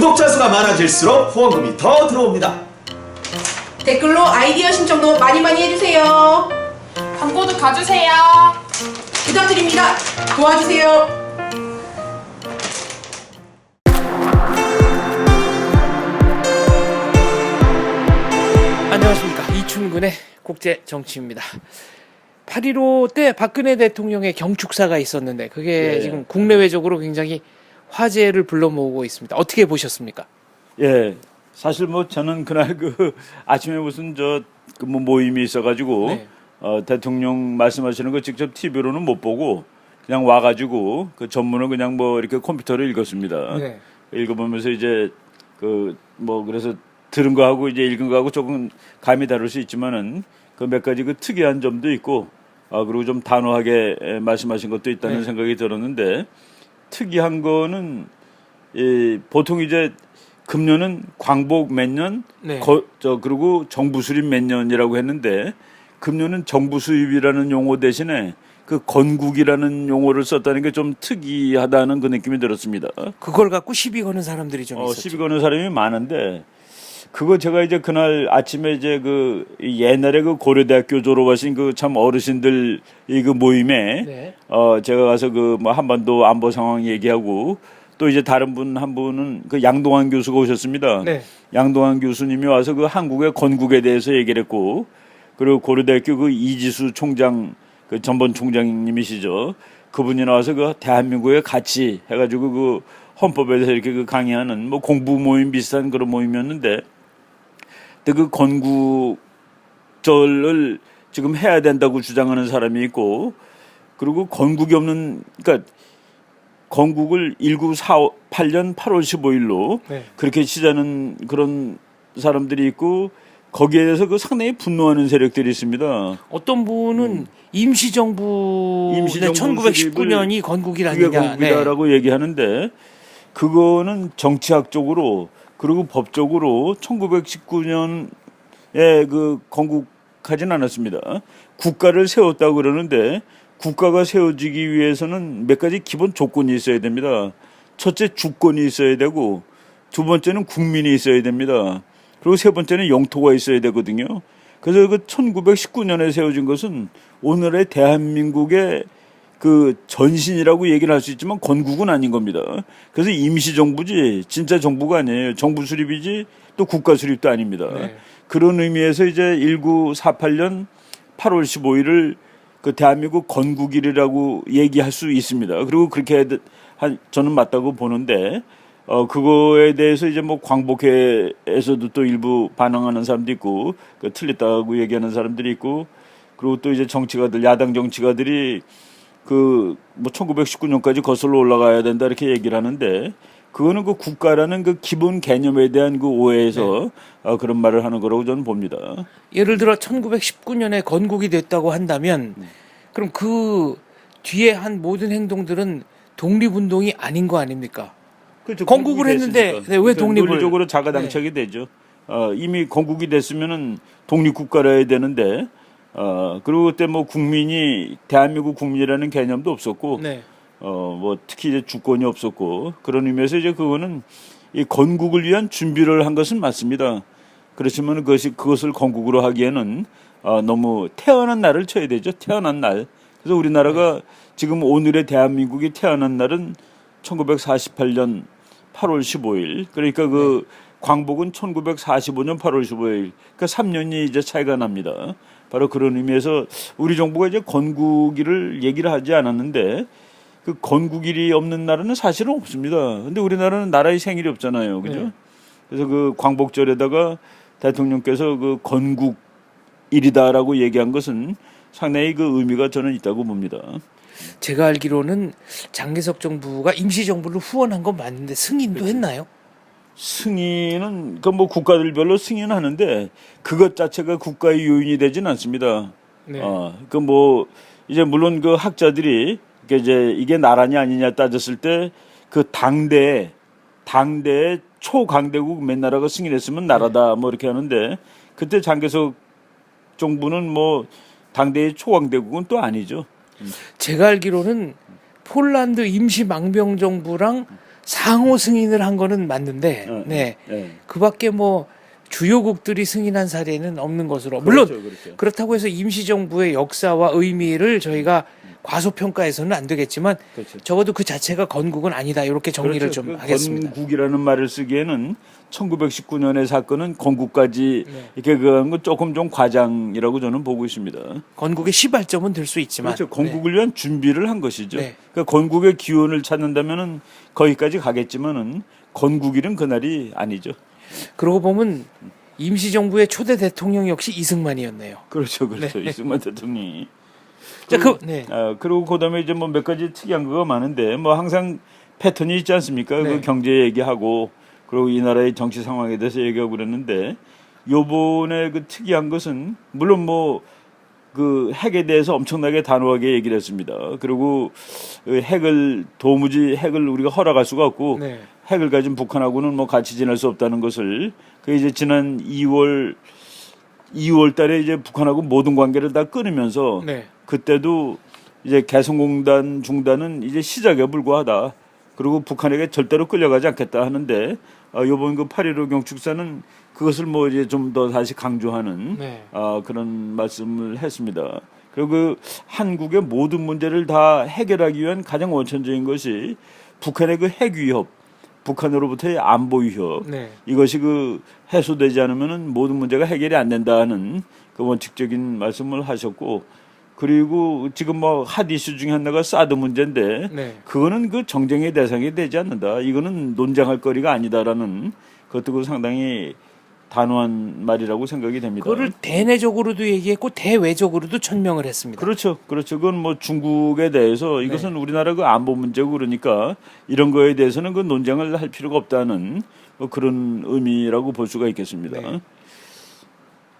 구독자 수가 많아질수록 후원금이 더 들어옵니다. 댓글로 아이디어 신청도 많이 해주세요. 광고도 가주세요. 부탁드립니다. 도와주세요. 안녕하십니까. 이춘근의 국제정치입니다. 8.15 때 박근혜 대통령의 경축사가 있었는데 그게 지금 국내외적으로 굉장히 화제를 불러 모으고 있습니다. 어떻게 보셨습니까? 예, 사실 뭐 저는 그날 그 아침에 무슨 뭐 모임이 있어가지고 네. 대통령 말씀하시는 거 직접 TV로는 못 보고 그냥 와가지고 그 전문을 그냥 뭐 이렇게 컴퓨터로 읽었습니다. 네. 읽어보면서 이제 그 뭐 그래서 들은 거하고 이제 읽은 거하고 조금 감이 다를 수 있지만은 그 몇 가지 그 특이한 점도 있고 그리고 좀 단호하게 말씀하신 것도 있다는 네. 생각이 들었는데 특이한 거는 보통 이제 금년은 광복 몇 년, 네. 그리고 정부 수립 몇 년이라고 했는데 금년은 정부 수립이라는 용어 대신에 그 건국이라는 용어를 썼다는 게 좀 특이하다는 그 느낌이 들었습니다. 그걸 갖고 시비 거는 사람들이 좀 있었죠. 시비 거는 사람이 많은데 그거 제가 이제 그날 아침에 이제 그 옛날에 그 고려대학교 졸업하신 그 참 어르신들 이 그 모임에 네. 제가 가서 그 뭐 한반도 안보 상황 얘기하고 또 이제 다른 한 분은 그 양동환 교수가 오셨습니다. 네. 양동환 교수님이 와서 그 한국의 건국에 대해서 얘기를 했고 그리고 고려대학교 그 이지수 총장 그 전번 총장님이시죠. 그분이 나와서 그 대한민국의 가치 해가지고 그 헌법에 대해서 이렇게 그 강의하는 뭐 공부 모임 비슷한 그런 모임이었는데 근데 그 건국절을 지금 해야 된다고 주장하는 사람이 있고 그리고 건국이 없는 그러니까 건국을 1948년 8월 15일로 네. 그렇게 치자는 그런 사람들이 있고 거기에 대해서 그 상당히 분노하는 세력들이 있습니다. 어떤 분은 임시정부 임시정부 1919년이 그게 건국이라느냐. 건국이다라고 얘기하는데 그거는 정치학적으로 그리고 법적으로 1919년에 그 건국하진 않았습니다. 국가를 세웠다고 그러는데 국가가 세워지기 위해서는 몇 가지 기본 조건이 있어야 됩니다. 첫째 주권이 있어야 되고 두 번째는 국민이 있어야 됩니다. 그리고 세 번째는 영토가 있어야 되거든요. 그래서 그 1919년에 세워진 것은 오늘의 대한민국의 그 전신이라고 얘기를 할 수 있지만 건국은 아닌 겁니다. 그래서 임시정부지 진짜 정부가 아니에요. 정부 수립이지 또 국가 수립도 아닙니다. 네. 그런 의미에서 이제 1948년 8월 15일을 그 대한민국 건국일이라고 얘기할 수 있습니다. 그리고 그렇게 저는 맞다고 보는데 그거에 대해서 이제 뭐 광복회에서도 또 일부 반항하는 사람도 있고 그 틀렸다고 얘기하는 사람들이 있고 그리고 또 이제 정치가들 야당 정치가들이 그 뭐 1919년까지 거슬러 올라가야 된다 이렇게 얘기를 하는데 그거는 그 국가라는 그 기본 개념에 대한 그 오해에서 그런 말을 하는 거라고 저는 봅니다. 예를 들어 1919년에 건국이 됐다고 한다면 그럼 그 뒤에 한 모든 행동들은 독립운동이 아닌 거 아닙니까? 그렇죠. 건국을 했는데 네, 왜 독립을 논리적으로 자가당착이 되죠. 이미 건국이 됐으면은 독립국가라 해야 되는데 그리고 그때 뭐 국민이 대한민국 국민이라는 개념도 없었고 네. 뭐 특히 이제 주권이 없었고 그런 의미에서 이제 그거는 이 건국을 위한 준비를 한 것은 맞습니다. 그렇지만 그것을 건국으로 하기에는 너무 태어난 날을 쳐야 되죠. 태어난 날. 그래서 우리나라가 지금 오늘의 대한민국이 태어난 날은 1948년 8월 15일. 그러니까 그 광복은 1945년 8월 15일. 그러니까 3년이 이제 차이가 납니다. 바로 그런 의미에서 우리 정부가 이제 건국일을 얘기를 하지 않았는데 그 건국일이 없는 나라는 사실은 없습니다. 근데 우리나라는 나라의 생일이 없잖아요. 그죠? 네. 그래서 그 광복절에다가 대통령께서 그 건국일이다라고 얘기한 것은 상당히 그 의미가 저는 있다고 봅니다. 제가 알기로는 장개석 정부가 임시정부를 후원한 건 맞는데 승인도 했나요? 승인은 그 뭐 국가들별로 승인하는데 그것 자체가 국가의 요인이 되지는 않습니다. 네. 그 뭐 이제 물론 그 학자들이 이제 이게 나라냐 아니냐 따졌을 때 그 당대의 초강대국 몇 나라가 승인했으면 나라다 뭐 이렇게 하는데 그때 장개석 정부는 뭐 당대의 초강대국은 또 아니죠. 제가 알기로는 폴란드 임시 망병 정부랑 상호 승인을 한 거는 맞는데, 네. 네. 그밖에 뭐 주요국들이 승인한 사례는 없는 것으로. 물론 그렇죠. 그렇다고 해서 임시정부의 역사와 의미를 저희가 과소평가해서는 안 되겠지만 그렇죠. 적어도 그 자체가 건국은 아니다. 이렇게 정리를 그렇죠. 좀 그 하겠습니다. 건국이라는 말을 쓰기에는 1919년의 사건은 건국까지 네. 이렇게 그한 건 조금 좀 과장이라고 저는 보고 있습니다. 건국의 시발점은 될 수 있지만. 그렇죠. 건국을 위한 준비를 한 것이죠. 네. 그러니까 건국의 기원을 찾는다면은 거기까지 가겠지만은 건국일은 그날이 아니죠. 네. 그러고 보면 임시정부의 초대 대통령 역시 이승만이었네요. 그렇죠. 네. 이승만 대통령이. 자, 네. 그리고 그다음에 이제 뭐 몇 가지 특이한 거가 많은데 뭐 항상 패턴이 있지 않습니까? 네. 그 경제 얘기하고 그리고 이 나라의 정치 상황에 대해서 얘기하고 그랬는데 요번에 그 특이한 것은 물론 뭐 그 핵에 대해서 엄청나게 단호하게 얘기를 했습니다. 그리고 그 도무지 핵을 우리가 허락할 수가 없고 네. 핵을 가진 북한하고는 뭐 같이 지낼 수 없다는 것을 그 이제 지난 2월 달에 이제 북한하고 모든 관계를 다 끊으면서 네. 그때도 이제 개성공단 중단은 이제 시작에 불과하다. 그리고 북한에게 절대로 끌려가지 않겠다 하는데 이번 그 8.15 경축사는 그것을 뭐 이제 좀 더 다시 강조하는 네. 그런 말씀을 했습니다. 그리고 그 한국의 모든 문제를 다 해결하기 위한 가장 원천적인 것이 북한의 그 핵 위협, 북한으로부터의 안보 위협 네. 이것이 그 해소되지 않으면은 모든 문제가 해결이 안 된다는 그 원칙적인 말씀을 하셨고 그리고 지금 뭐 핫 이슈 중에 하나가 사드 문제인데 네. 그거는 그 정쟁의 대상이 되지 않는다. 이거는 논쟁할 거리가 아니다라는 그것도 상당히 단호한 말이라고 생각이 됩니다. 그거를 대내적으로도 얘기했고 대외적으로도 천명을 했습니다. 그렇죠. 그건 뭐 중국에 대해서 이것은 우리나라 그 안보 문제고 그러니까 이런 거에 대해서는 그 논쟁을 할 필요가 없다는 뭐 그런 의미라고 볼 수가 있겠습니다. 네.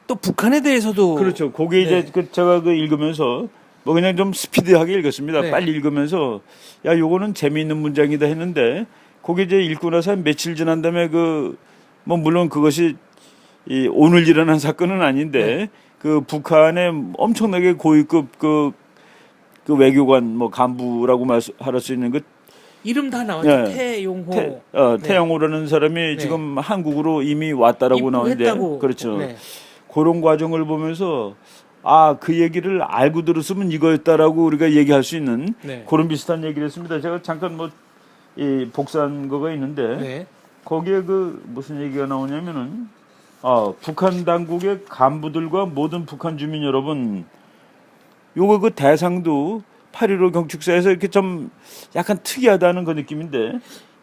또 북한에 대해서도 그렇죠. 거기 이제 제가 그 읽으면서 뭐 그냥 좀 스피드하게 읽었습니다. 네. 빨리 읽으면서 야 요거는 재미있는 문장이다 했는데 거기 이제 읽고 나서 한 며칠 지난 다음에 그 뭐 물론 그것이 이 오늘 일어난 사건은 아닌데 그 북한의 엄청나게 고위급 그 외교관 뭐 간부라고 말할 수 있는 그 이름 다 나왔죠. 네. 태용호. 태영호라는 사람이 지금 한국으로 이미 왔다라고 나오는데 입국했다고. 그렇죠. 네. 그런 과정을 보면서 그 얘기를 알고 들었으면 이거였다라고 우리가 얘기할 수 있는 네. 그런 비슷한 얘기를 했습니다. 제가 잠깐 뭐 이 복사한 거가 있는데 네. 거기에 그 무슨 얘기가 나오냐면은 북한 당국의 간부들과 모든 북한 주민 여러분 요거 그 대상도 8.15 경축사에서 이렇게 좀 약간 특이하다는 그 느낌인데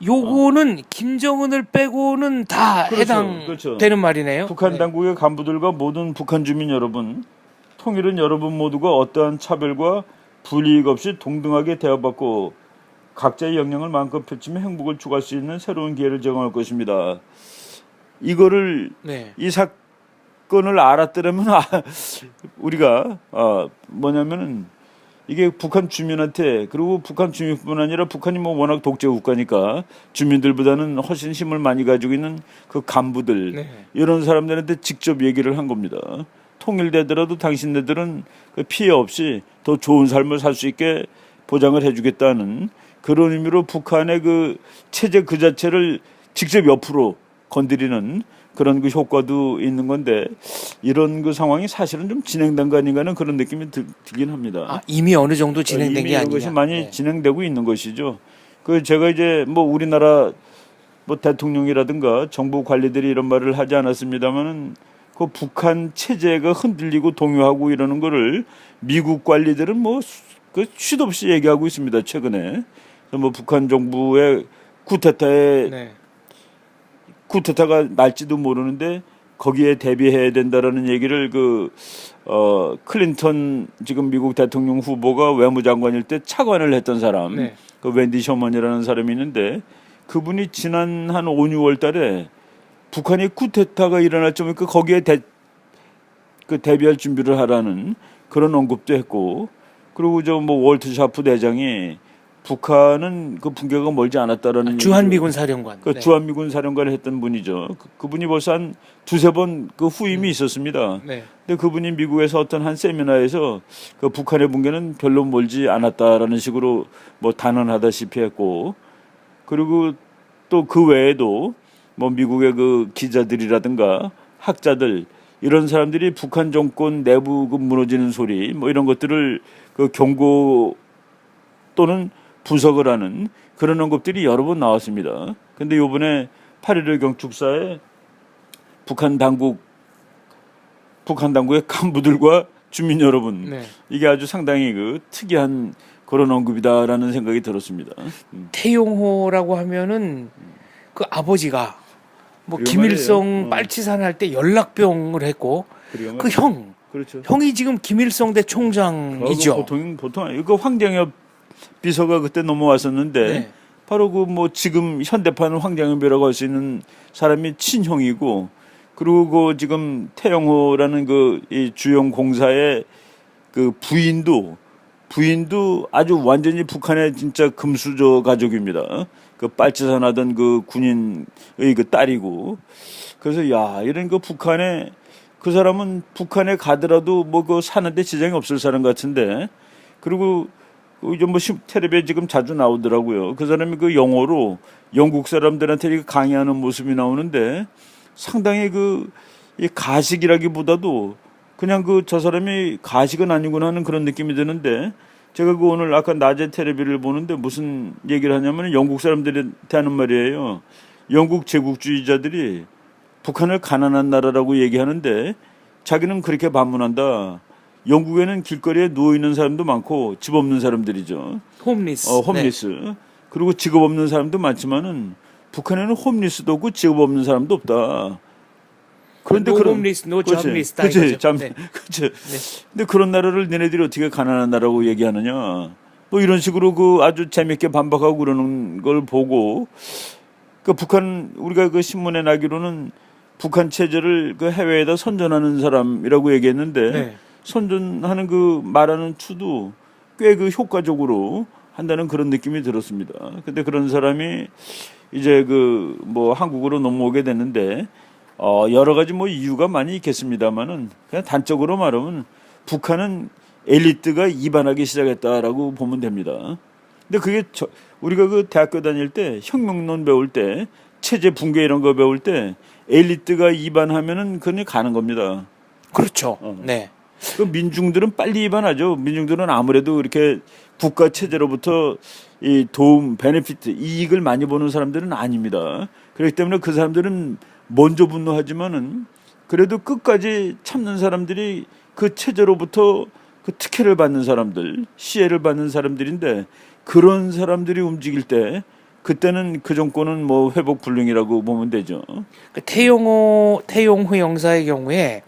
요거는 김정은을 빼고는 다 그렇죠. 해당되는 말이네요. 북한 네. 당국의 간부들과 모든 북한 주민 여러분, 통일은 여러분 모두가 어떠한 차별과 불이익 없이 동등하게 대접받고 각자의 역량을 마음껏 펼치며 행복을 추구할 수 있는 새로운 기회를 제공할 것입니다. 이거를 네. 이 사건을 알았더라면 우리가 뭐냐면은 이게 북한 주민한테 그리고 북한 주민뿐 아니라 북한이 뭐 워낙 독재 국가니까 주민들보다는 훨씬 힘을 많이 가지고 있는 그 간부들 네. 이런 사람들한테 직접 얘기를 한 겁니다. 통일되더라도 당신네들은 그 피해 없이 더 좋은 삶을 살 수 있게 보장을 해주겠다는 그런 의미로 북한의 그 체제 그 자체를 직접 옆으로 건드리는 그런 그 효과도 있는 건데 이런 그 상황이 사실은 좀 진행된 거 아닌가 하는 그런 느낌이 들긴 합니다. 이미 어느 정도 진행된 이미 게 이런 아니냐. 것이 많이 네. 진행되고 있는 것이죠. 그 제가 이제 뭐 우리나라 뭐 대통령이라든가 정부 관리들이 이런 말을 하지 않았습니다만은 그 북한 체제가 흔들리고 동요하고 이러는 거를 미국 관리들은 뭐 그 쉴 없이 얘기하고 있습니다. 최근에 뭐 북한 정부의 네. 쿠데타가 날지도 모르는데 거기에 대비해야 된다라는 얘기를 클린턴 지금 미국 대통령 후보가 외무장관일 때 차관을 했던 사람 네. 그 웬디 셔먼이라는 사람이 있는데 그분이 지난 한 5, 6월 달에 북한이 쿠데타가 일어날 점이니까 거기에 대비할 준비를 하라는 그런 언급도 했고 그리고 저 뭐 월트 샤프 대장이 북한은 그 붕괴가 멀지 않았다라는 주한미군 사령관. 그 네. 주한미군 사령관을 했던 분이죠. 그분이 벌써 한 두세 번 그 후임이 있었습니다. 네. 근데 그분이 미국에서 어떤 한 세미나에서 그 북한의 붕괴는 별로 멀지 않았다라는 식으로 뭐 단언하다시피 했고 그리고 또 그 외에도 뭐 미국의 그 기자들이라든가 학자들 이런 사람들이 북한 정권 내부 그 무너지는 소리 뭐 이런 것들을 그 경고 또는 분석을 하는 그런 언급들이 여러 번 나왔습니다. 근데 요번에 8.15 경축사에 북한 당국의 간부들과 주민 여러분 네. 이게 아주 상당히 그 특이한 그런 언급이다라는 생각이 들었습니다. 태용호라고 하면은 그 아버지가 뭐 위험하네요. 김일성 빨치산 할 때 연락병을 했고 그 형 그렇죠. 형이 지금 김일성대 총장이죠. 보통 이거 황정엽 비서가 그때 넘어왔었는데 네. 바로 그 뭐 지금 현대판 황정엽이라고 할 수 있는 사람이 친형이고 그리고 그 지금 태영호라는 그 이 주영 공사의 그 부인도 아주 완전히 북한의 진짜 금수저 가족입니다. 그 빨치산 하던 그 군인의 그 딸이고 그래서 야 이런 그 북한에 그 사람은 북한에 가더라도 뭐 그 사는데 지장이 없을 사람 같은데 그리고 이제 뭐 텔레비에 지금 자주 나오더라고요. 그 사람이 그 영어로 영국 사람들한테 이렇게 강의하는 모습이 나오는데 상당히 그 이 가식이라기보다도 그냥 그 저 사람이 가식은 아니구나 하는 그런 느낌이 드는데 제가 그 오늘 아까 낮에 텔레비를 보는데 무슨 얘기를 하냐면 영국 사람들한테 하는 말이에요. 영국 제국주의자들이 북한을 가난한 나라라고 얘기하는데 자기는 그렇게 반문한다. 영국에는 길거리에 누워 있는 사람도 많고 집 없는 사람들이죠. 홈리스. 홈리스. 네. 그리고 직업 없는 사람도 많지만은 북한에는 홈리스도 없고 직업 없는 사람도 없다. 그런데 no 홈리스, no jobless. 그렇지, 네. 그렇지. 네. 근데 그런 나라를 니네들이 어떻게 가난한 나라고 얘기하느냐? 뭐 이런 식으로 그 아주 재밌게 반박하고 그러는 걸 보고 그 북한 우리가 그 신문에 나기로는 북한 체제를 그 해외에다 선전하는 사람이라고 얘기했는데 네. 선전하는 그 말하는 추도 꽤 그 효과적으로 한다는 그런 느낌이 들었습니다. 근데 그런 사람이 이제 그 뭐 한국으로 넘어오게 됐는데 여러 가지 뭐 이유가 많이 있겠습니다만은 그냥 단적으로 말하면 북한은 엘리트가 이반하기 시작했다라고 보면 됩니다. 근데 그게 우리가 그 대학교 다닐 때 혁명론 배울 때 체제 붕괴 이런 거 배울 때 엘리트가 이반하면은 그냥 가는 겁니다. 그렇죠. 네. 그 민중들은 빨리 이반하죠. 민중들은 아무래도 이렇게 국가 체제로부터 이 도움, 베네피트, 이익을 많이 보는 사람들은 아닙니다. 그렇기 때문에 그 사람들은 먼저 분노하지만은 그래도 끝까지 참는 사람들이 그 체제로부터 그 특혜를 받는 사람들, 시혜를 받는 사람들인데 그런 사람들이 움직일 때 그때는 그 정권은 뭐 회복 불능이라고 보면 되죠. 그 태용호 형사의 경우에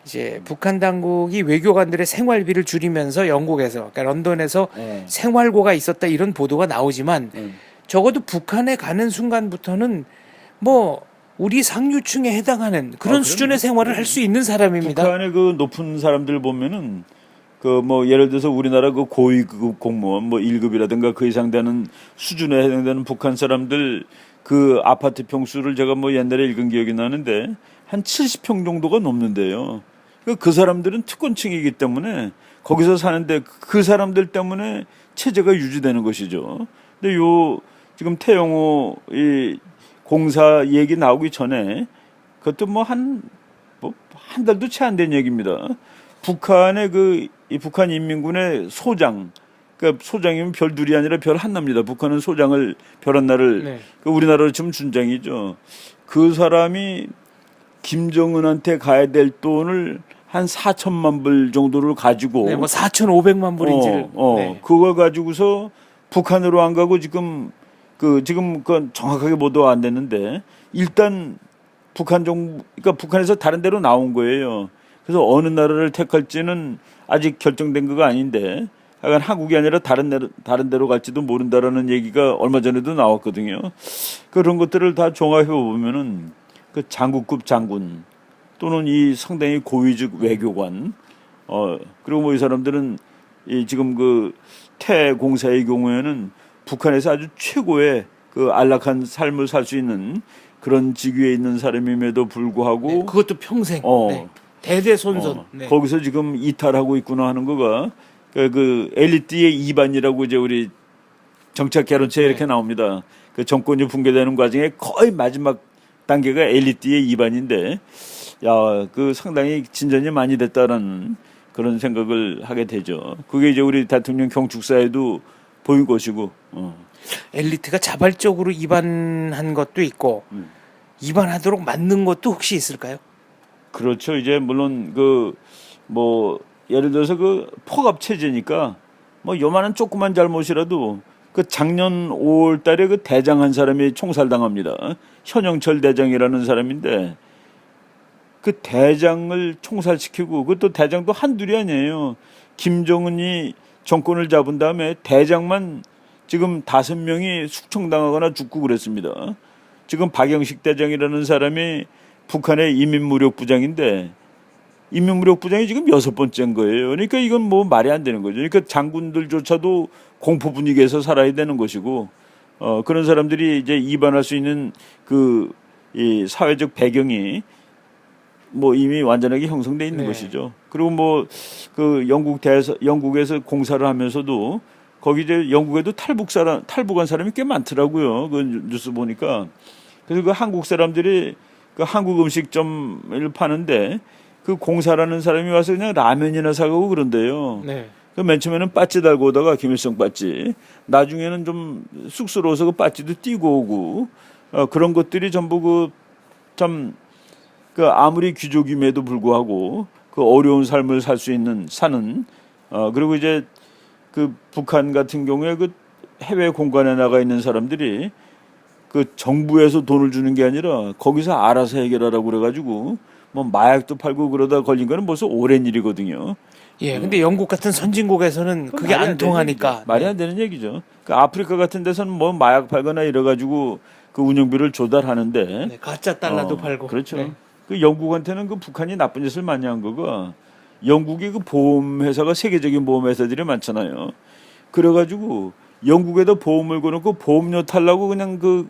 이제 북한 당국이 외교관들의 생활비를 줄이면서 영국에서 그러니까 런던에서 생활고가 있었다 이런 보도가 나오지만 적어도 북한에 가는 순간부터는 뭐 우리 상류층에 해당하는 그런 수준의 생활을 할 수 있는 사람입니다. 북한의 그 높은 사람들 보면은 그 뭐 예를 들어서 우리나라 그 고위급 공무원 뭐 1급이라든가 그 이상 되는 수준에 해당되는 북한 사람들 그 아파트 평수를 제가 뭐 옛날에 읽은 기억이 나는데 한 70평 정도가 넘는데요. 그 사람들은 특권층이기 때문에 거기서 사는데 그 사람들 때문에 체제가 유지되는 것이죠. 근데 요 지금 태영호 이 공사 얘기 나오기 전에 그것도 뭐 한 달도 채 안 된 얘기입니다. 북한의 이 북한 인민군의 소장, 그러니까 소장이면 별 둘이 아니라 별 하나입니다. 북한은 소장을 별 하나를 네. 우리나라로 치면 준장이죠. 그 사람이 김정은한테 가야 될 돈을 한 4천만 불 정도를 가지고 네, 뭐 4,500만 불인지를 네. 그걸 가지고서 북한으로 안 가고 지금 그건 정확하게 보도 안 됐는데 일단 북한 정부 그러니까 북한에서 다른 데로 나온 거예요. 그래서 어느 나라를 택할지는 아직 결정된 거가 아닌데 약간 한국이 아니라 다른 데로 갈지도 모른다라는 얘기가 얼마 전에도 나왔거든요. 그런 것들을 다 종합해 보면은 그 장국급 장군 또는 이 상당히 고위직 외교관 그리고 뭐 이 사람들은 이 지금 그 태 공사의 경우에는 북한에서 아주 최고의 그 안락한 삶을 살 수 있는 그런 직위에 있는 사람임에도 불구하고 네, 그것도 평생 네. 대대손손 네. 거기서 지금 이탈하고 있구나 하는 거가 그 엘리트의 이반이라고 이제 우리 정책 개론체에 이렇게 나옵니다. 그 정권이 붕괴되는 과정에 거의 마지막 단계가 엘리트의 입안인데, 야, 그 상당히 진전이 많이 됐다는 그런 생각을 하게 되죠. 그게 이제 우리 대통령 경축사에도 보인 것이고, 엘리트가 자발적으로 입안한 것도 있고 입안하도록 만든 것도 혹시 있을까요? 그렇죠. 이제 물론 그 뭐 예를 들어서 그 포갑 체제니까 뭐 요만한 조그만 잘못이라도 그 작년 5월 달에 그 대장 한 사람이 총살당합니다. 현영철 대장이라는 사람인데 그 대장을 총살시키고 그것도 대장도 한둘이 아니에요. 김정은이 정권을 잡은 다음에 대장만 지금 5명이 숙청당하거나 죽고 그랬습니다. 지금 박영식 대장이라는 사람이 북한의 인민무력부장인데 인민무력부장이 지금 6번째인 거예요. 그러니까 이건 뭐 말이 안 되는 거죠. 그러니까 장군들조차도 공포 분위기에서 살아야 되는 것이고 그런 사람들이 이제 입안할 수 있는 이 사회적 배경이 뭐 이미 완전하게 형성돼 있는 네. 것이죠. 그리고 뭐 그 영국에서 공사를 하면서도 거기 이제 영국에도 탈북한 사람이 꽤 많더라고요. 그 뉴스 보니까. 그래서 그 한국 사람들이 그 한국 음식점을 파는데 그 공사라는 사람이 와서 그냥 라면이나 사가고 그런데요. 네. 그 맨 처음에는 빠찌 달고 오다가 김일성 빠찌. 나중에는 좀 쑥스러워서 그 빠찌도 띄고 오고 그런 것들이 전부 그 아무리 귀족임에도 불구하고 그 어려운 삶을 살 수 있는 사는 그리고 이제 그 북한 같은 경우에 그 해외 공간에 나가 있는 사람들이 그 정부에서 돈을 주는 게 아니라 거기서 알아서 해결하라고 그래가지고 뭐 마약도 팔고 그러다 걸린 거는 벌써 오랜 일이거든요. 예, 근데 영국 같은 선진국에서는 그게 안 통하니까. 말이 안 되는 얘기죠. 그 아프리카 같은 데서는 뭐 마약 팔거나 이래가지고 그 운영비를 조달하는데 네, 가짜 달러도 팔고. 그렇죠. 네. 그 영국한테는 그 북한이 나쁜 짓을 많이 한 거가 영국이 그 보험회사가 세계적인 보험회사들이 많잖아요. 그래가지고 영국에다 보험을 걸어놓고 보험료 탈라고 그냥 그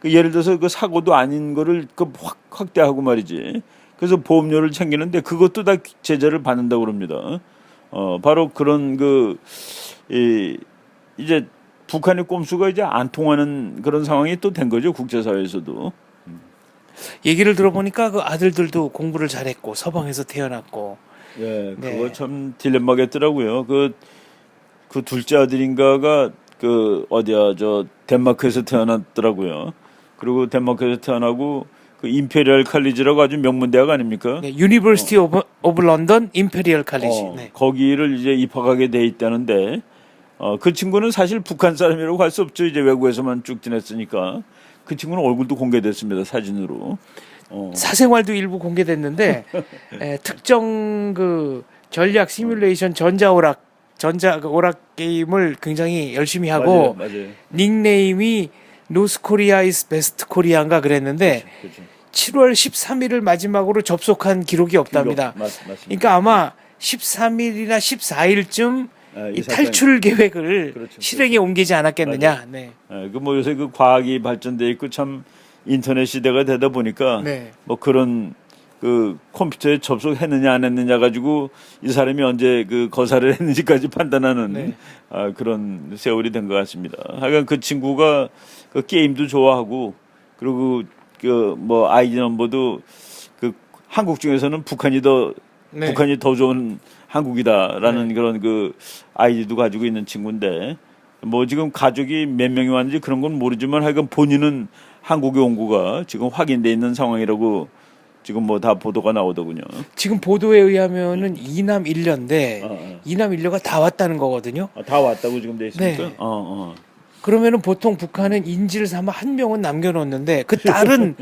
예를 들어서 그 사고도 아닌 거를 그 확대하고 말이지. 그래서 보험료를 챙기는데 그것도 다 제재를 받는다고 그럽니다. 바로 그런 이제 북한의 꼼수가 이제 안 통하는 그런 상황이 또 된 거죠. 국제사회에서도. 얘기를 들어보니까 그 아들들도 공부를 잘했고 서방에서 태어났고. 예, 네. 그거 참 딜레마겠더라고요. 그 둘째 아들인가가 그 어디야 덴마크에서 태어났더라고요. 그리고 덴마크에서 태어나고 그 임페리얼 칼리지라고 아주 명문 대학 아닙니까? 네, 유니버시티 오브 런던 임페리얼 칼리지. 네. 거기를 이제 입학하게 돼 있다는데 그 친구는 사실 북한 사람이라고 할 수 없죠. 이제 외국에서만 쭉 지냈으니까 그 친구는 얼굴도 공개됐습니다. 사진으로. 사생활도 일부 공개됐는데 특정 그 전략 시뮬레이션 전자오락 게임을 굉장히 열심히 하고 맞아요. 닉네임이 노스코리아 is 베스트 코리아인가 그랬는데 그렇죠. 7월 13일을 마지막으로 접속한 기록이 없답니다. 맞습니다. 그러니까 아마 13일이나 14일쯤 이 탈출 계획을 그렇죠. 실행에 옮기지 않았겠느냐. 네. 그 뭐 요새 그 과학이 발전돼 있고 참 인터넷 시대가 되다 보니까 네. 뭐 그런 그 컴퓨터에 접속했느냐 안 했느냐 가지고 이 사람이 언제 그 거사를 했는지까지 판단하는 네. 그런 세월이 된 것 같습니다. 하여간 그 친구가 그 게임도 좋아하고 그리고 그 뭐 아이디 넘버도 그 한국 중에서는 북한이 더 좋은 한국이다라는 그런 그 아이디도 가지고 있는 친구인데 뭐 지금 가족이 몇 명이 왔는지 그런 건 모르지만 하여간 본인은 한국에 온 거가 지금 확인돼 있는 상황이라고 지금 뭐 다 보도가 나오더군요. 지금 보도에 의하면은 이남 1녀인데 이남 1녀가 다 왔다는 거거든요. 다 왔다고 지금 돼 있습니까? 네. 그러면은 보통 북한은 인질 삼아 한 명은 남겨놓는데 그 딸은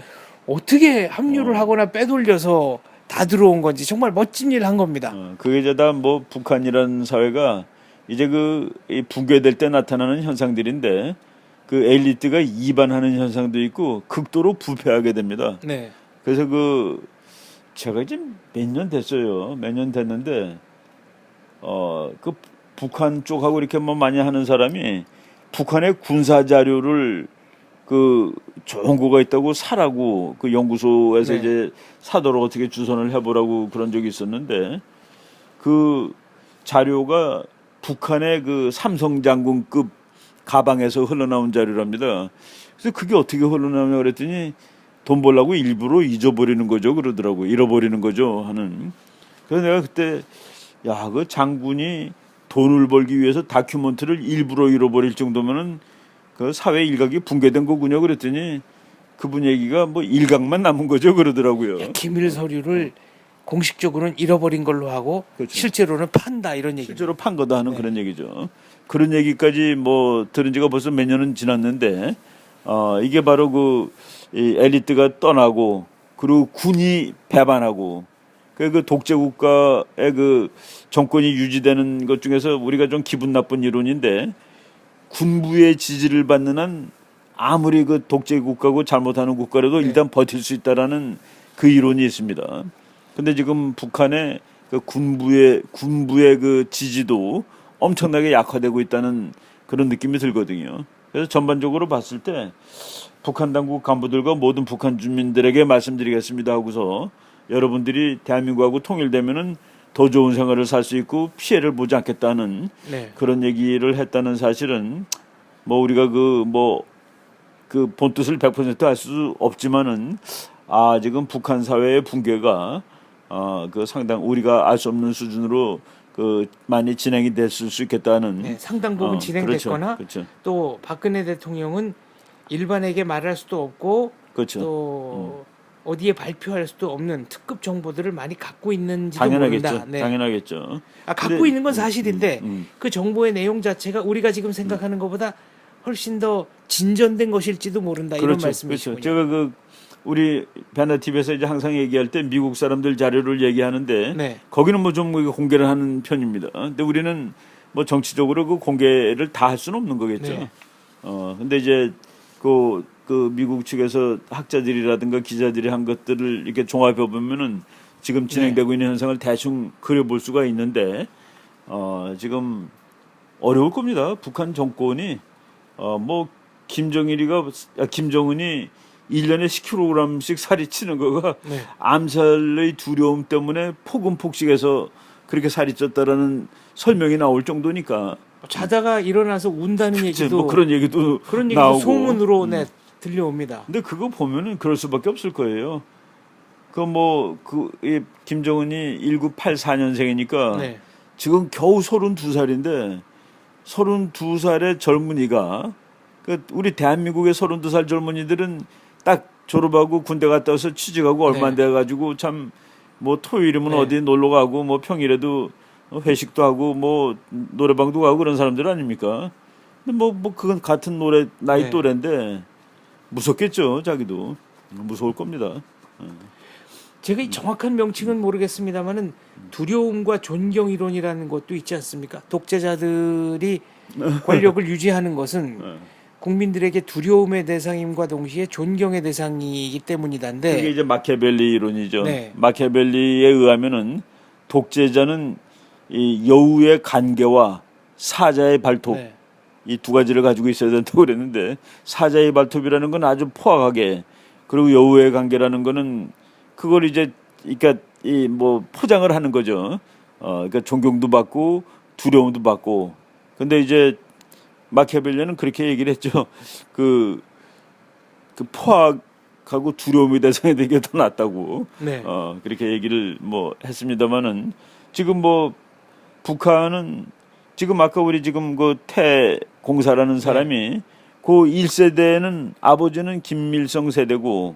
어떻게 합류를 하거나 빼돌려서 다 들어온 건지 정말 멋진 일 한 겁니다. 그게 이제 다 뭐 북한이라는 사회가 이제 이 붕괴될 때 나타나는 현상들인데 그 엘리트가 이반하는 현상도 있고 극도로 부패하게 됩니다. 네. 그래서 제가 이제 몇 년 됐어요. 몇 년 됐는데 그 북한 쪽하고 이렇게 뭐 많이 하는 사람이 북한의 군사 자료를 그 좋은 거가 있다고 사라고 그 연구소에서 네. 이제 사도록 어떻게 주선을 해보라고 그런 적이 있었는데 그 자료가 북한의 그 삼성 장군급 가방에서 흘러나온 자료랍니다. 그래서 그게 어떻게 흘러나오냐 그랬더니 돈 벌려고 일부러 잊어버리는 거죠 그러더라고요. 잃어버리는 거죠 하는. 그래서 내가 그때 야, 그 장군이 돈을 벌기 위해서 다큐멘터리를 일부러 잃어버릴 정도면은 그 사회 일각이 붕괴된 거군요 그랬더니 그분 얘기가 뭐 일각만 남은 거죠 그러더라고요. 기밀 서류를 공식적으로는 잃어버린 걸로 하고 그렇죠. 실제로는 판다 이런 얘기. 실제로 판 거다 하는 네. 그런 얘기죠. 그런 얘기까지 뭐 들은 지가 벌써 몇 년은 지났는데 이게 바로 이 엘리트가 떠나고 그리고 군이 배반하고 그 독재 국가의 그 정권이 유지되는 것 중에서 우리가 좀 기분 나쁜 이론인데 군부의 지지를 받는 한 아무리 그 독재 국가고 잘못하는 국가라도 네. 일단 버틸 수 있다라는 그 이론이 있습니다. 근데 지금 북한의 그 군부의 그 지지도 엄청나게 약화되고 있다는 그런 느낌이 들거든요. 그래서 전반적으로 봤을 때 북한 당국 간부들과 모든 북한 주민들에게 말씀드리겠습니다 하고서 여러분들이 대한민국하고 통일되면은 더 좋은 생활을 살 수 있고 피해를 보지 않겠다는 네. 그런 얘기를 했다는 사실은 뭐 우리가 그 본뜻을 100% 알 수 없지만은 지금 북한 사회의 붕괴가 그 상당 우리가 알 수 없는 수준으로 그 많이 진행이 됐을 수 있겠다는 네, 상당 부분 진행됐거나 그렇죠. 또 박근혜 대통령은 일반에게 말할 수도 없고 그렇죠. 또 어디에 발표할 수도 없는 특급 정보들을 많이 갖고 있는지도 당연하겠죠. 모른다. 네. 당연하겠죠. 갖고 근데- 있는 건 사실인데 음. 그 정보의 내용 자체가 우리가 지금 생각하는 것보다 훨씬 더 진전된 것일지도 모른다 이런 그렇죠. 말씀이시군요. 제가 우리 베나 TV에서 이제 항상 얘기할 때 미국 사람들 자료를 얘기하는데 네. 거기는 뭐 좀 공개를 하는 편입니다. 근데 우리는 뭐 정치적으로 그 공개를 다 할 수는 없는 거겠죠. 네. 근데 이제 그 미국 측에서 학자들이라든가 기자들이 한 것들을 이렇게 종합해 보면은 지금 진행되고 네. 있는 현상을 대충 그려볼 수가 있는데 지금 어려울 겁니다. 북한 정권이 뭐 김정은이 1년에 10kg씩 살이 찌는 거가 네. 암살의 두려움 때문에 폭식해서 그렇게 살이 쪘다라는 설명이 나올 정도니까 자다가 일어나서 운다는 얘기도 뭐 그런 얘기도 그런 얘기도 나오고. 소문으로 들려옵니다. 근데 그거 보면은 그럴 수밖에 없을 거예요. 이 김정은이 1984년생이니까 네. 지금 겨우 32살인데 32살의 젊은이가 우리 대한민국의 32살 젊은이들은 딱 졸업하고 군대 갔다 와서 취직하고 얼마 안 네. 돼 가지고 참 뭐 토요일이면 네. 어디 놀러 가고 뭐 평일에도 회식도 하고 뭐 노래방도 가고 그런 사람들 아닙니까? 근데 뭐 그건 같은 나이 네. 또래인데 무섭겠죠, 자기도. 무서울 겁니다. 제가 이 정확한 명칭은 모르겠습니다만은 두려움과 존경 이론이라는 것도 있지 않습니까? 독재자들이 권력을 유지하는 것은 국민들에게 두려움의 대상임과 동시에 존경의 대상이기 때문이다인데 그게 이제 마키아벨리 이론이죠. 네. 마키아벨리에 의하면은 독재자는 이 여우의 간계와 사자의 발톱 네. 이 두 가지를 가지고 있어야 된다고 그랬는데 사자의 발톱이라는 건 아주 포악하게 그리고 여우의 관계라는 거는 그걸 이제 그러니까 이 뭐 포장을 하는 거죠. 그러니까 존경도 받고 두려움도 받고. 근데 이제 마키아벨리는 그렇게 얘기를 했죠. 그 포악하고 두려움의 대상이 되게 더 낫다고. 네. 그렇게 얘기를 뭐 했습니다만은 지금 뭐 북한은 지금 아까 우리 지금 그 태공사라는 사람이 그 1세대는 아버지는 김일성 세대고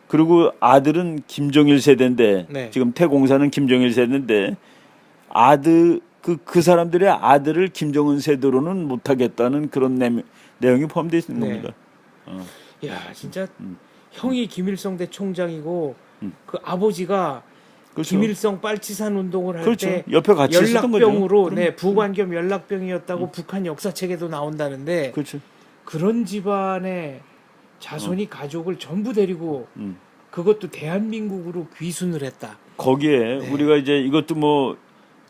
그리고 아들은 김정일 세대인데 네. 지금 태공사는 김정일 세대인데 그 사람들의 아들을 김정은 세대로는 못하겠다는 그런 내용이 포함되어 있는 네. 겁니다. 야 진짜 형이 김일성 대총장이고 그 아버지가 그렇죠. 김일성 빨치산 운동을 할 그렇죠. 때 옆에 같이 있었던 거죠. 연락병으로 그럼. 네, 부관 겸 연락병이었다고 북한 역사책에도 나온다는데 그렇죠. 그런 집안의 자손이 가족을 전부 데리고 그것도 대한민국으로 귀순을 했다. 거기에 네. 우리가 이제 이것도 뭐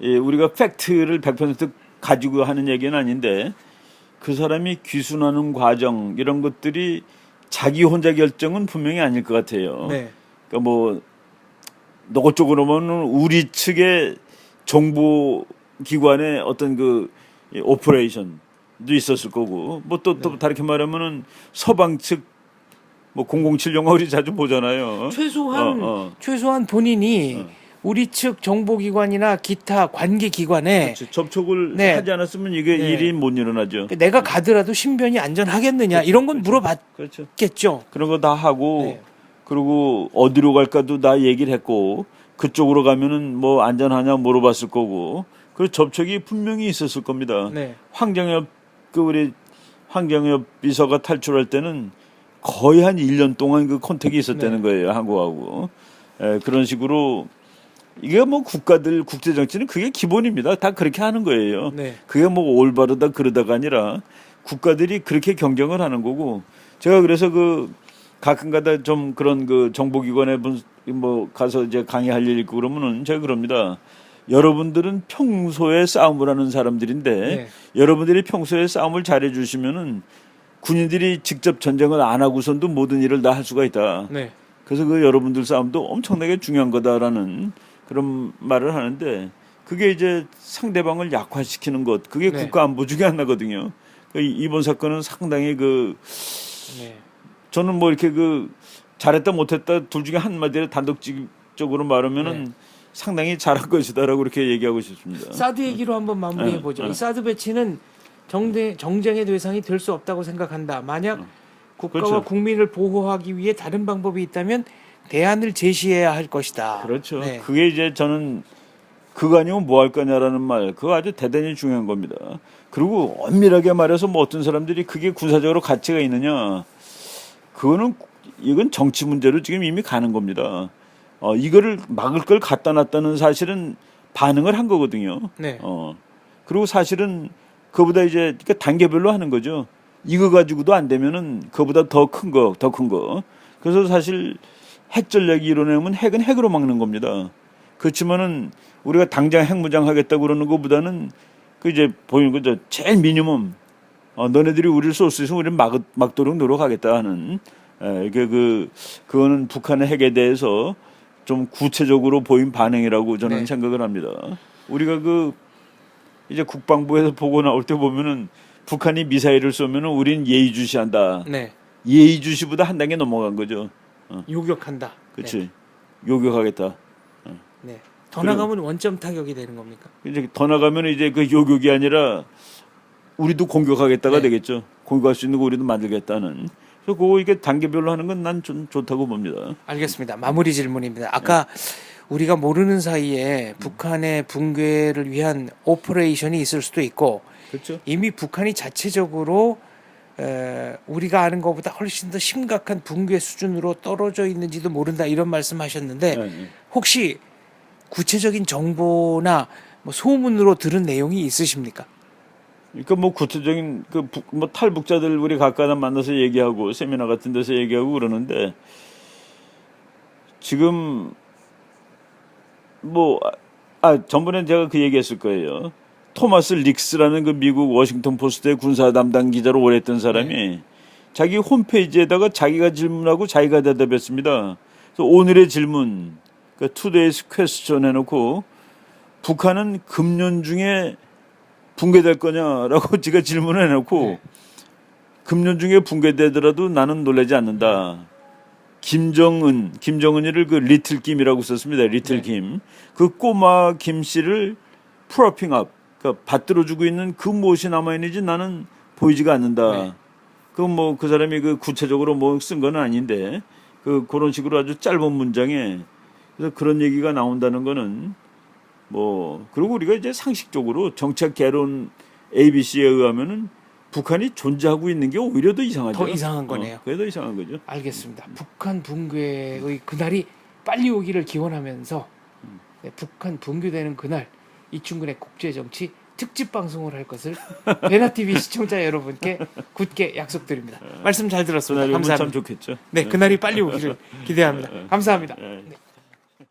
우리가 팩트를 100% 가지고 하는 얘기는 아닌데 그 사람이 귀순하는 과정 이런 것들이 자기 혼자 결정은 분명히 아닐 것 같아요. 네. 그러니까 뭐 노골적으로 보면 우리 측의 정보 기관의 어떤 그 오퍼레이션 있었을 거고 뭐 또 다르게 말하면은 서방 측 뭐 007 영화 우리 자주 보잖아요. 최소한 본인이 우리 측 정보기관이나 기타 관계기관에 그렇지. 접촉을 네. 하지 않았으면 이게 네. 일이 못 일어나죠. 내가 가더라도 신변이 안전하겠느냐 이런 건 물어봤겠죠. 그렇죠. 그런 거 다 하고 네. 그리고 어디로 갈까도 다 얘기를 했고 그쪽으로 가면은 뭐 안전하냐 물어봤을 거고 그 접촉이 분명히 있었을 겁니다. 네. 황정엽 우리 황정엽 비서가 탈출할 때는 거의 한 1년 동안 그 컨택이 있었다는 거예요. 한국하고. 그런 식으로 이게 뭐 국가들 국제 정치는 그게 기본입니다. 다 그렇게 하는 거예요. 네. 그게 뭐 올바르다 그러다가 아니라 국가들이 그렇게 경쟁을 하는 거고 제가 그래서 그 가끔가다 좀 그런 그 정보기관에 뭐 가서 이제 강의할 일 있고 그러면은 제가 그럽니다. 여러분들은 평소에 싸움을 하는 사람들인데 네. 여러분들이 평소에 싸움을 잘해 주시면은 군인들이 직접 전쟁을 안 하고선도 모든 일을 다 할 수가 있다. 네. 그래서 그 여러분들 싸움도 엄청나게 중요한 거다라는 그런 말을 하는데 그게 이제 상대방을 약화시키는 것 그게 네. 국가 안보 중에 하나거든요. 이번 사건은 상당히 네. 저는 뭐 이렇게 잘했다 못했다 둘 중에 한마디로 단독적으로 말하면은 네. 상당히 잘한 것이다라고 이렇게 얘기하고 싶습니다. 사드 얘기로 한번 마무리해 보죠. 이 사드 배치는 정쟁의 대상이 될 수 없다고 생각한다. 만약 국가와 그렇죠. 국민을 보호하기 위해 다른 방법이 있다면 대안을 제시해야 할 것이다. 그렇죠. 네. 그게 이제 저는 그거 아니면 뭐 할 거냐라는 말 그거 아주 대단히 중요한 겁니다. 그리고 엄밀하게 말해서 뭐 어떤 사람들이 그게 군사적으로 가치가 있느냐 이건 정치 문제로 지금 이미 가는 겁니다. 이거를 막을 걸 갖다 놨다는 사실은 반응을 한 거거든요. 네. 그리고 사실은 그보다 이제 그러니까 단계별로 하는 거죠. 이거 가지고도 안 되면은 그보다 더 큰 거. 그래서 사실 핵 전략 이론에는 핵은 핵으로 막는 겁니다. 그렇지만은 우리가 당장 핵무장 하겠다고 그러는 것보다는 그 이제 보이는 거죠. 제일 미니멈. 너네들이 우리를 쏠 수 있으면 우리는 막도록 노력하겠다 하는. 이게 그거는 북한의 핵에 대해서 좀 구체적으로 보인 반응이라고 저는 네. 생각을 합니다. 우리가 이제 국방부에서 보고 나올 때 보면은 북한이 미사일을 쏘면은 우리는 예의주시한다. 네. 예의주시보다 한 단계 넘어간 거죠. 요격한다. 그렇지. 요격하겠다. 네. 더 나가면 원점 타격이 되는 겁니까? 이제 더 나가면 이제 그 요격이 아니라 우리도 공격하겠다가 네. 되겠죠. 공격할 수 있는 거 우리도 만들겠다는. 그래서 그거 이게 단계별로 하는 건 난 좀 좋다고 봅니다. 알겠습니다. 마무리 질문입니다. 아까 우리가 모르는 사이에 북한의 붕괴를 위한 오퍼레이션이 있을 수도 있고 그렇죠. 이미 북한이 자체적으로 우리가 아는 것보다 훨씬 더 심각한 붕괴 수준으로 떨어져 있는지도 모른다 이런 말씀하셨는데 네. 혹시 구체적인 정보나 뭐 소문으로 들은 내용이 있으십니까? 그러니까 뭐 구체적인 뭐 탈북자들 우리 가까이 만나서 얘기하고 세미나 같은 데서 얘기하고 그러는데 지금 뭐 전번에 제가 그 얘기했을 거예요. 토마스 릭스라는 그 미국 워싱턴 포스트의 군사 담당 기자로 오래 했던 사람이 자기 홈페이지에다가 자기가 질문하고 자기가 대답했습니다. 그래서 오늘의 질문, 그 today's question 해놓고 북한은 금년 중에 붕괴될 거냐라고 제가 질문을 해놓고 금년 중에 붕괴되더라도 나는 놀라지 않는다. 김정은이를 그 리틀 김이라고 썼습니다. 리틀 김. 그 꼬마 김 씨를 프로핑업, 그러니까 받들어주고 있는 그 무엇이 남아있는지 나는 보이지가 않는다. 그 사람이 그 구체적으로 뭐 쓴 건 아닌데 그런 식으로 아주 짧은 문장에 그래서 그런 얘기가 나온다는 거는 그리고 우리가 이제 상식적으로 정책 개론 ABC에 의하면은 북한이 존재하고 있는 게 오히려 더 이상하죠. 더 이상한 거네요. 그게 더 이상한 거죠. 알겠습니다. 북한 붕괴의 그날이 빨리 오기를 기원하면서 북한 붕괴되는 그날 이충근의 국제정치 특집 방송을 할 것을 베나TV 시청자 여러분께 굳게 약속드립니다. 말씀 잘 들었습니다. 그날이 오면 참 감사합니다. 좋겠죠. 네, 그날이 빨리 오기를 기대합니다. 감사합니다. 네.